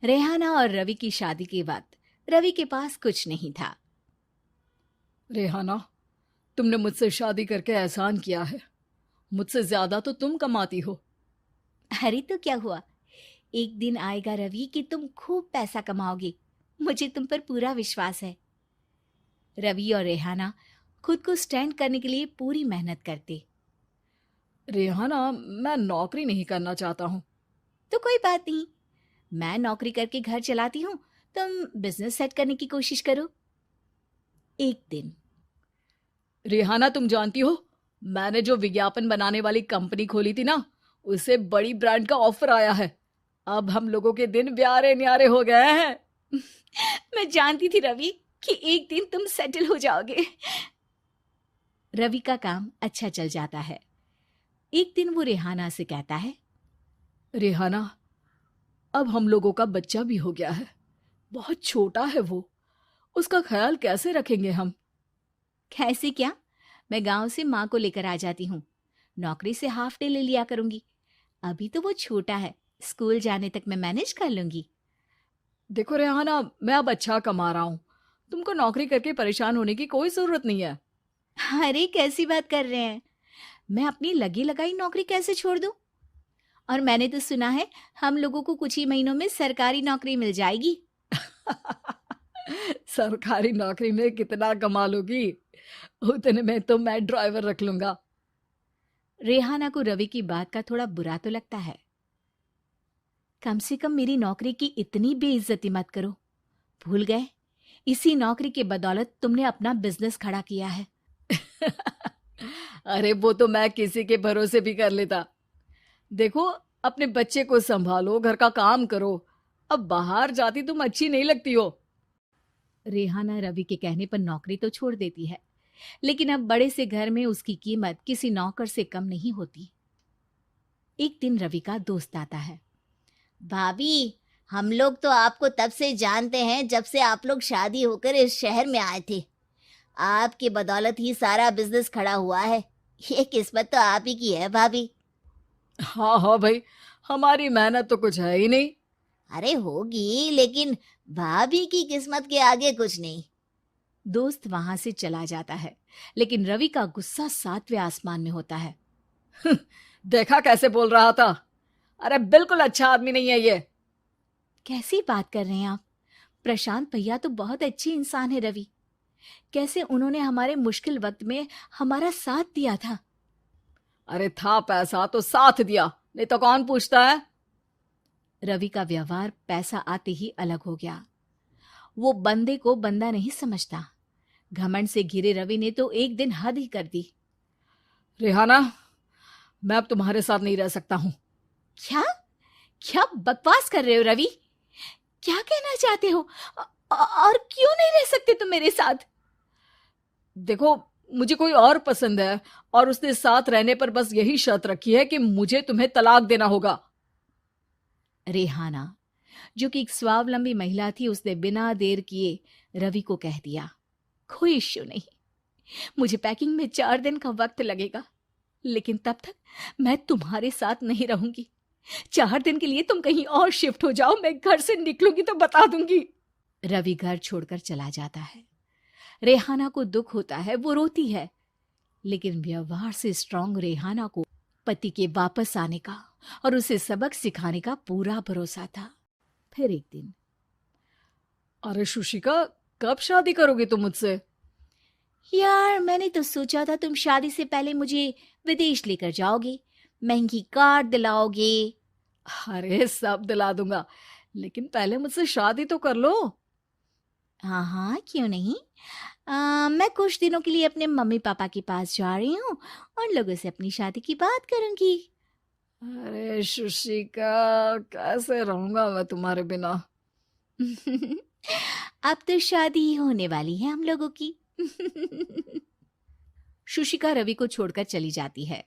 रेहाना और रवि की शादी के वक्त रवि के पास कुछ नहीं था। रेहाना, तुमने मुझसे शादी करके एहसान किया है। मुझसे ज्यादा तो तुम कमाती हो। अरे तो क्या हुआ, एक दिन आएगा रवि कि तुम खूब पैसा कमाओगे। मुझे तुम पर पूरा विश्वास है। रवि और रेहाना खुद को स्टैंड करने के लिए पूरी मेहनत करते। रेहाना, मैं नौकरी नहीं करना चाहता हूँ। तो कोई बात नहीं, मैं नौकरी करके घर चलाती हूँ, तुम बिजनेस सेट करने की कोशिश करो। एक दिन रेहाना, तुम जानती हो, मैंने जो विज्ञापन बनाने वाली कंपनी खोली थी ना, उसे बड़ी ब्रांड का ऑफर आया है। अब हम लोगों के दिन ब्यारे न्यारे हो गए हैं। मैं जानती थी रवि कि एक दिन तुम सेटल हो जाओगे। रवि का काम अच्छा चल जाता है। एक दिन वो रेहाना से कहता है, रेहाना, अब हम लोगों का बच्चा भी हो गया है। बहुत छोटा है वो। उसका ख्याल कैसे रखेंगे हम? कैसे क्या, मैं गांव से माँ को लेकर आ जाती हूँ। नौकरी से हाफ डे ले लिया करूंगी। अभी तो वो छोटा है, स्कूल जाने तक मैं मैनेज कर लूंगी। देखो रेहाना, मैं अब अच्छा कमा रहा हूँ। तुमको नौकरी करके परेशान होने की कोई जरूरत नहीं है। अरे कैसी बात कर रहे हैं, मैं अपनी लगी लगाई नौकरी कैसे छोड़ दूं? और मैंने तो सुना है हम लोगों को कुछ ही महीनों में सरकारी नौकरी मिल जाएगी। सरकारी नौकरी में कितना कमा लोगी? उतने में तो मैं ड्राइवर रख लूंगा। रेहाना को रवि की बात का थोड़ा बुरा तो लगता है। कम से कम मेरी नौकरी की इतनी बेइज्जती मत करो। भूल गए, इसी नौकरी के बदौलत तुमने अपना बिजनेस खड़ा किया है। अरे वो तो मैं किसी के भरोसे भी कर लेता। देखो, अपने बच्चे को संभालो, घर का काम करो। अब बाहर जाती तुम अच्छी नहीं लगती हो। रेहाना रवि के कहने पर नौकरी तो छोड़ देती है, लेकिन अब बड़े से घर में उसकी कीमत किसी नौकर से कम नहीं होती। एक दिन रवि का दोस्त आता है। भाभी, हम लोग तो आपको तब से जानते हैं जब से आप लोग शादी होकर इस शहर में आए थे। आपकी बदौलत ही सारा बिजनेस खड़ा हुआ है। ये किस्मत तो आप ही की है भाभी। हाँ हाँ भाई, हमारी मेहनत तो कुछ है ही नहीं। अरे होगी, लेकिन भाभी की किस्मत के आगे कुछ नहीं। दोस्त वहां से चला जाता है, लेकिन रवि का गुस्सा सातवें आसमान में होता है। देखा कैसे बोल रहा था? अरे बिल्कुल अच्छा आदमी नहीं है ये। कैसी बात कर रहे हैं आप? प्रशांत भैया तो बहुत अच्छे इंसान है रवि। कैसे उन्होंने हमारे मुश्किल वक्त में हमारा साथ दिया था। अरे था पैसा तो साथ दिया, नहीं तो कौन पूछता है? रवि का व्यवहार पैसा आते ही अलग हो गया। वो बंदे को बंदा नहीं समझता। घमंड से घिरे रवि ने तो एक दिन हद ही कर दी। रेहाना, मैं अब तुम्हारे साथ नहीं रह सकता हूँ। क्या क्या बकवास कर रहे हो रवि? क्या कहना चाहते हो? और क्यों नहीं रह सकते तुम मेरे साथ? देखो, मुझे कोई और पसंद है, और उसने साथ रहने पर बस यही शर्त रखी है कि मुझे तुम्हें तलाक देना होगा। रेहाना, जो कि एक स्वावलंबी महिला थी, उसने बिना देर किए रवि को कह दिया, कोई इश्यू नहीं, मुझे पैकिंग में 4 दिन का वक्त लगेगा, लेकिन तब तक मैं तुम्हारे साथ नहीं रहूंगी। 4 दिन के लिए तुम कहीं और शिफ्ट हो जाओ, मैं घर से निकलूंगी तो बता दूंगी। रवि घर छोड़कर चला जाता है। रेहाना को दुख होता है, वो रोती है, लेकिन व्यवहार से स्ट्रांग रेहाना को पति के वापस आने का और उसे सबक सिखाने का पूरा भरोसा था। फिर एक दिन, अरे शुशिका, कब शादी करोगी तुम मुझसे? यार मैंने तो सोचा था तुम शादी से पहले मुझे विदेश लेकर जाओगे, महंगी कार दिलाओगे। अरे सब दिला दूंगा, लेकिन पहले मुझसे शादी तो कर लो। हाँ हाँ, क्यों नहीं। मैं कुछ दिनों के लिए अपने मम्मी पापा के पास जा रही हूँ और लोगों से अपनी शादी की बात करूंगी। अरे शुशिका, कैसे रहूंगा मैं तुम्हारे बिना? अब तो शादी ही होने वाली है हम लोगों की। शुशिका रवि को छोड़कर चली जाती है।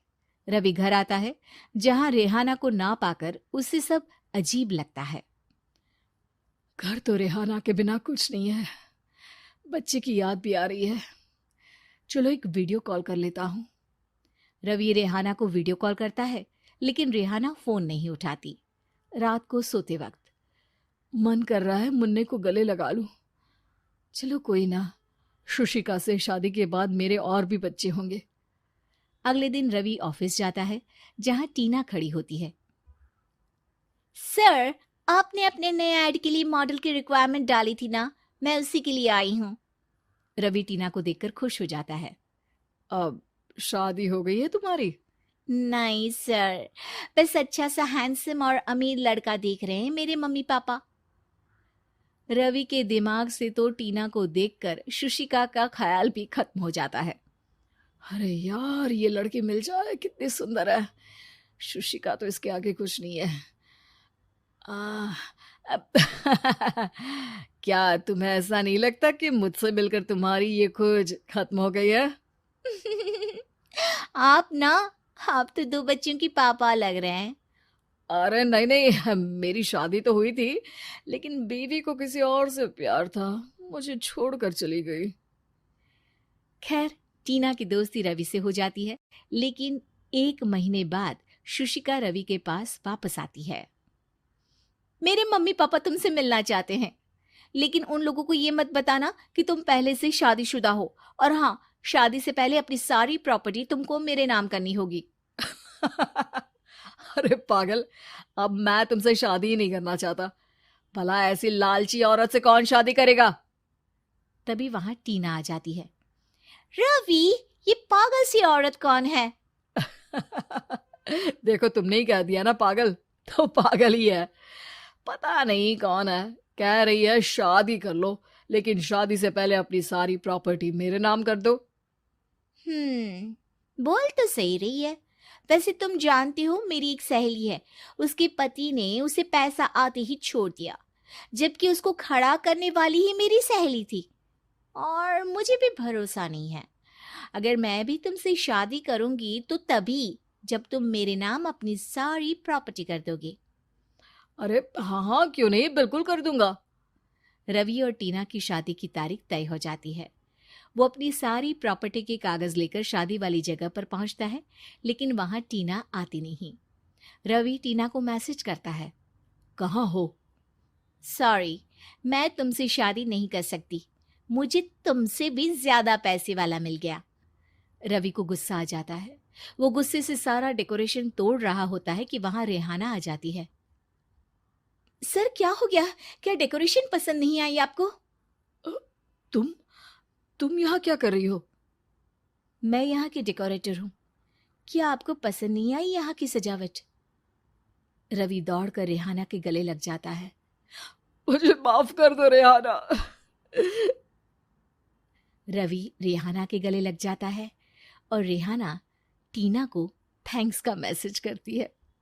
रवि घर आता है, जहां रेहाना को ना पाकर उसे सब अजीब लगता है। घर तो रेहाना के बिना कुछ नहीं है। बच्चे की याद भी आ रही है। चलो एक वीडियो कॉल कर लेता हूँ। रवि रेहाना को वीडियो कॉल करता है, लेकिन रेहाना फोन नहीं उठाती। रात को सोते वक्त, मन कर रहा है मुन्ने को गले लगा लूं। चलो कोई ना, शुशिका से शादी के बाद मेरे और भी बच्चे होंगे। अगले दिन रवि ऑफिस जाता है, जहां टीना खड़ी होती है। सर, आपने अपने नए ऐड के लिए मॉडल की रिक्वायरमेंट डाली थी ना, मैं उसी के लिए आई हूँ। रवि टीना को देखकर खुश हो जाता है। अब शादी हो गई है तुम्हारी? नहीं सर, बस अच्छा सा हैंडसम और अमीर लड़का देख रहे हैं मेरे मम्मी पापा। रवि के दिमाग से तो टीना को देखकर शुशिका का ख्याल भी खत्म हो जाता है। अरे यार, ये लड़की मिल जाए कितनी सुंदर है। शुशिका तो इसके आगे कुछ नहीं है। आ, अब क्या तुम्हें ऐसा नहीं लगता कि मुझसे मिलकर तुम्हारी ये खोज खत्म हो गई है? आप ना, आप तो 2 बच्चों की पापा लग रहे हैं। अरे नहीं नहीं, मेरी शादी तो हुई थी, लेकिन बीवी को किसी और से प्यार था, मुझे छोड़कर चली गई। खैर, टीना की दोस्ती रवि से हो जाती है, लेकिन 1 महीने बाद शुशिका रवि के पास वापस आती है। मेरे मम्मी पापा तुमसे मिलना चाहते हैं, लेकिन उन लोगों को ये मत बताना कि तुम पहले से शादीशुदा हो, और हाँ, शादी से पहले अपनी सारी प्रॉपर्टी तुमको मेरे नाम करनी होगी। अरे पागल, अब मैं तुमसे शादी ही नहीं करना चाहता। भला ऐसी लालची औरत से कौन शादी करेगा? तभी वहां टीना आ जाती है। रवि, ये पागल सी औरत कौन है? देखो, तुमने ही कह दिया ना पागल, तो पागल ही है। पता नहीं कौन है, कह रही है शादी कर लो, लेकिन शादी से पहले अपनी सारी प्रॉपर्टी मेरे नाम कर दो। बोल तो सही रही है। वैसे तुम जानती हो, मेरी एक सहेली है, उसके पति ने उसे पैसा आते ही छोड़ दिया, जबकि उसको खड़ा करने वाली ही मेरी सहेली थी। और मुझे भी भरोसा नहीं है। अगर मैं भी तुमसे शादी करूंगी तो तभी, जब तुम मेरे नाम अपनी सारी प्रॉपर्टी कर दोगे। अरे हाँ हाँ, क्यों नहीं, बिल्कुल कर दूंगा। रवि और टीना की शादी की तारीख तय हो जाती है। वो अपनी सारी प्रॉपर्टी के कागज लेकर शादी वाली जगह पर पहुंचता है, लेकिन वहां टीना आती नहीं। रवि टीना को मैसेज करता है। कहाँ हो? सॉरी, मैं तुमसे शादी नहीं कर सकती, मुझे तुमसे भी ज्यादा पैसे वाला मिल गया। रवि को गुस्सा आ जाता है। वो गुस्से से सारा डेकोरेशन तोड़ रहा होता है कि वहां रेहाना आ जाती है। सर, क्या हो गया? क्या डेकोरेशन पसंद नहीं आई आपको? तुम तुम यहाँ क्या कर रही हो? मैं यहाँ की डेकोरेटर हूँ। क्या आपको पसंद नहीं आई यहाँ की सजावट? रवि दौड़कर रेहाना के गले लग जाता है। मुझे माफ कर दो रेहाना। रवि रेहाना के गले लग जाता है और रेहाना टीना को थैंक्स का मैसेज करती है।